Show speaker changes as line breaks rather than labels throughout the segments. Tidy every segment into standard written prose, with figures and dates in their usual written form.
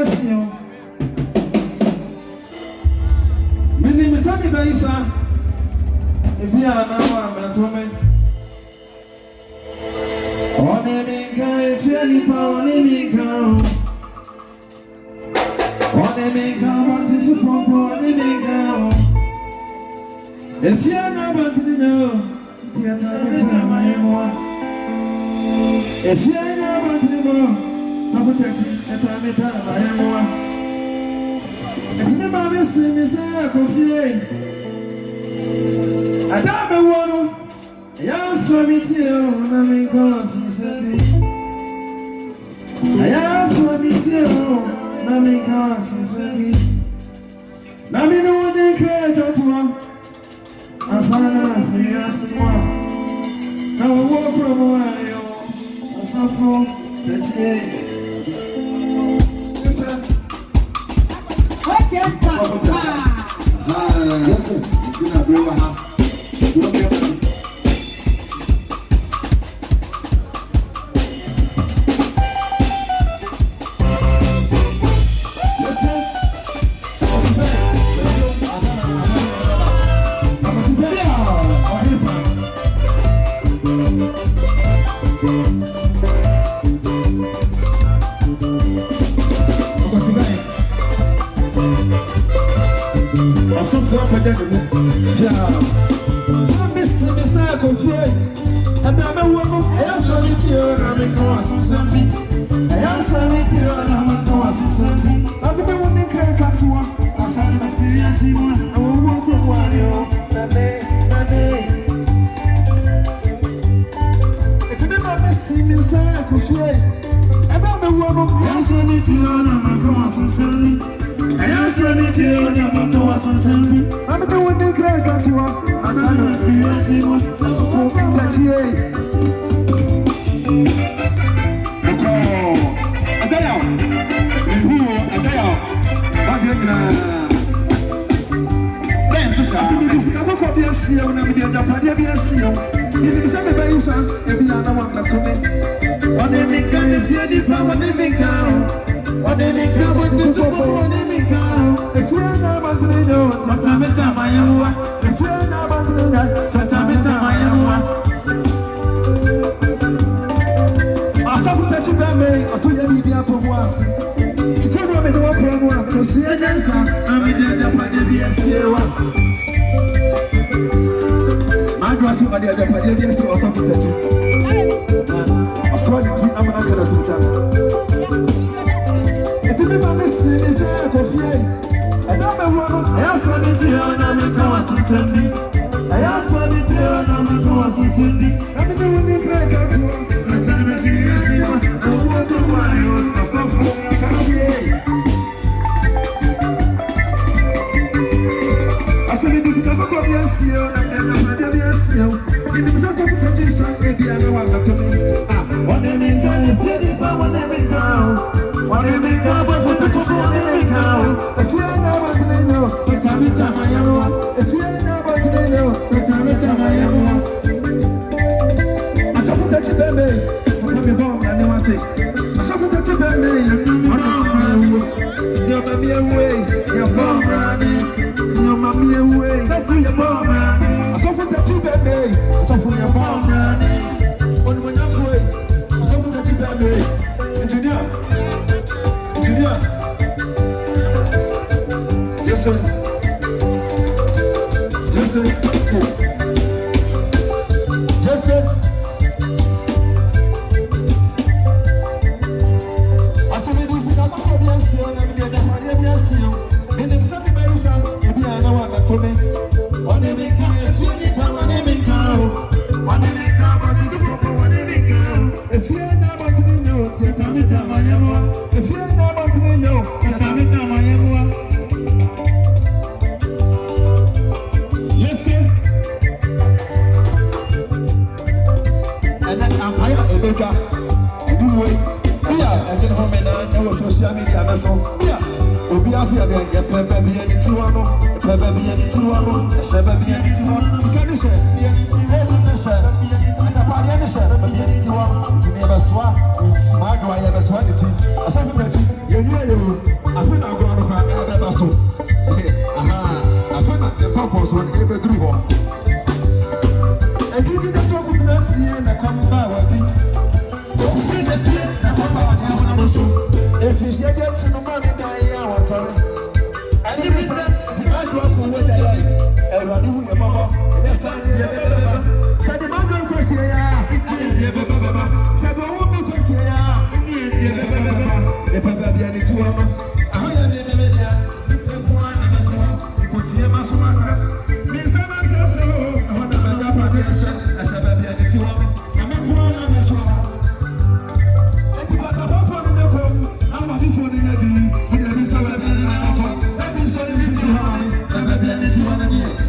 Biasio. Mini Misaki Baisa. If you are now, I'm a Odehyie, if you are Odehyie, Odehyie, what is the phone for Odehyie? If you are not about to know, if you are not about to know, some protection, I am one. It's never missing, Miss Coffee. I don't know what. I saw me too, I'm in constant. I saw me too, I'm in constant. Now me know what they care to one. I saw her free as one. Now I walk from away, I saw from the chain. Listen, it's in a brave house.
Swat, it's my do I ever swat it? I saw you,
get to no money die. I was sorry. I didn't say the man who went away. And I knew your mama. Yes, I did. Said the man who was here. Said the woman was here. The Babia need to have. I am the media. You can go on and so. You could see a master. Miss Amasa, I want to make up a nation. I shall be a need to have. I'm a one and so. Let you put up for the home. I'm not for the lady. We have been so bad. Let me say this to her. The Babia need to have.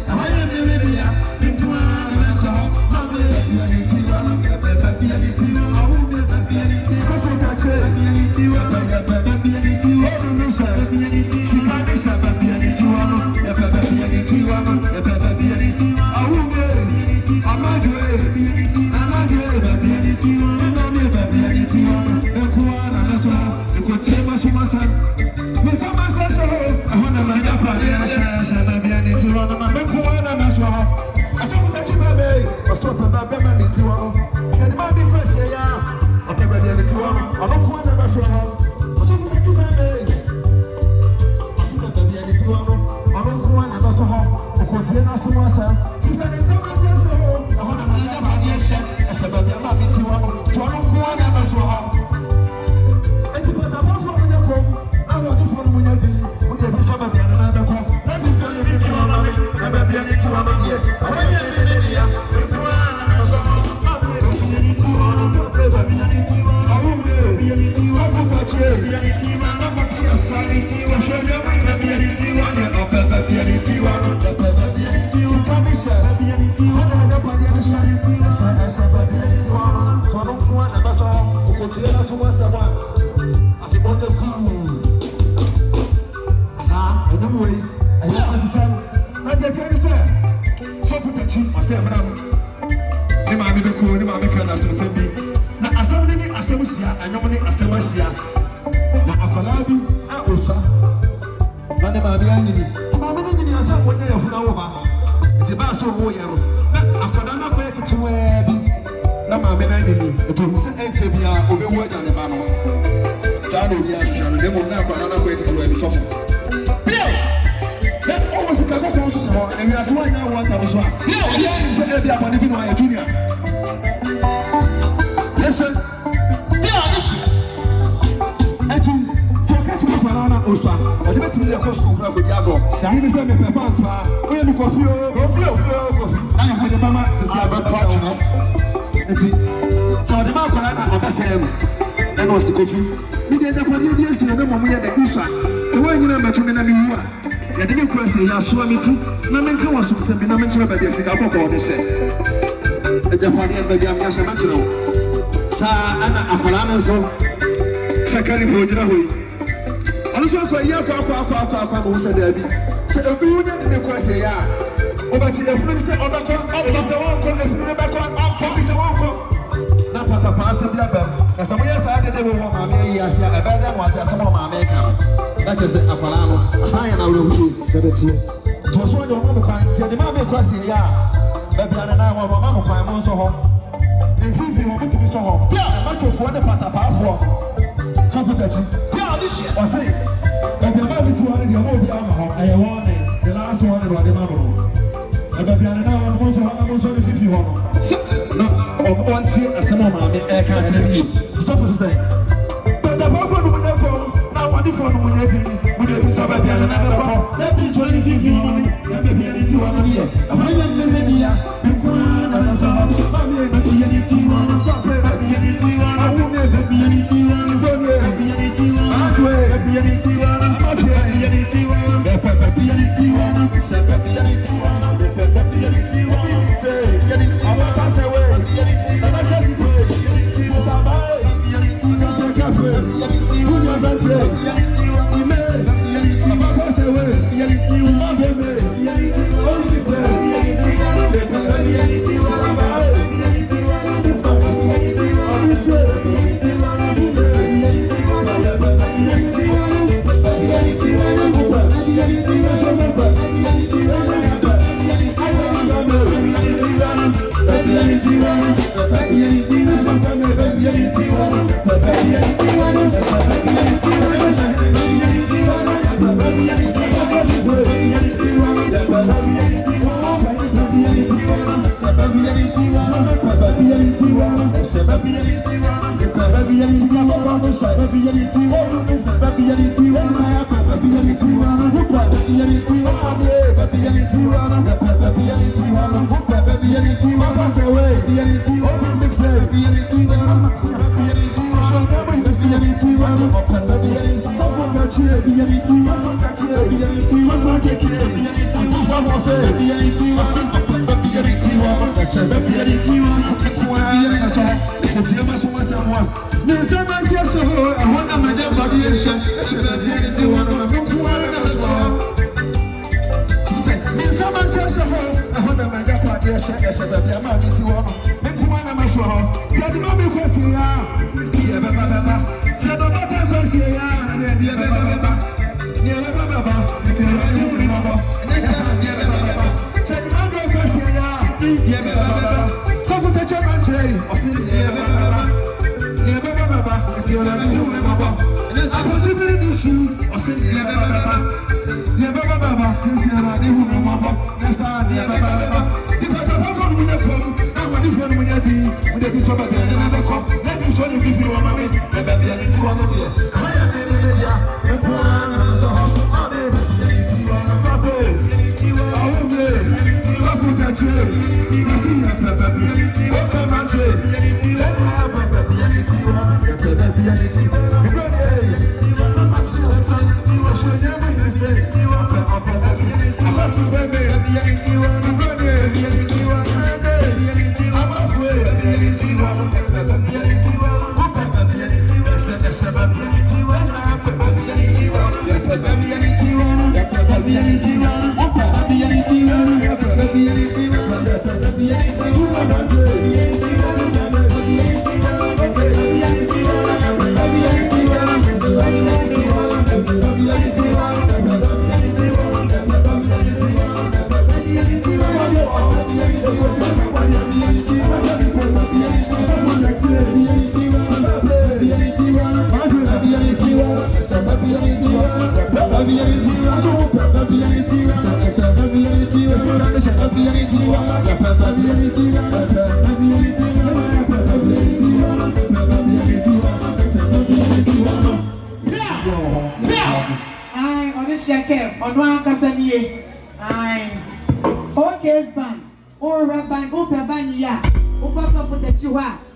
I am the media. You can go on and so. I'm the need to have. The Babia need to have. I won't be a Babia. So for that,
Odehyie Keff O.K's band, or Rabban, Opa Banya, Opa Potachiwa.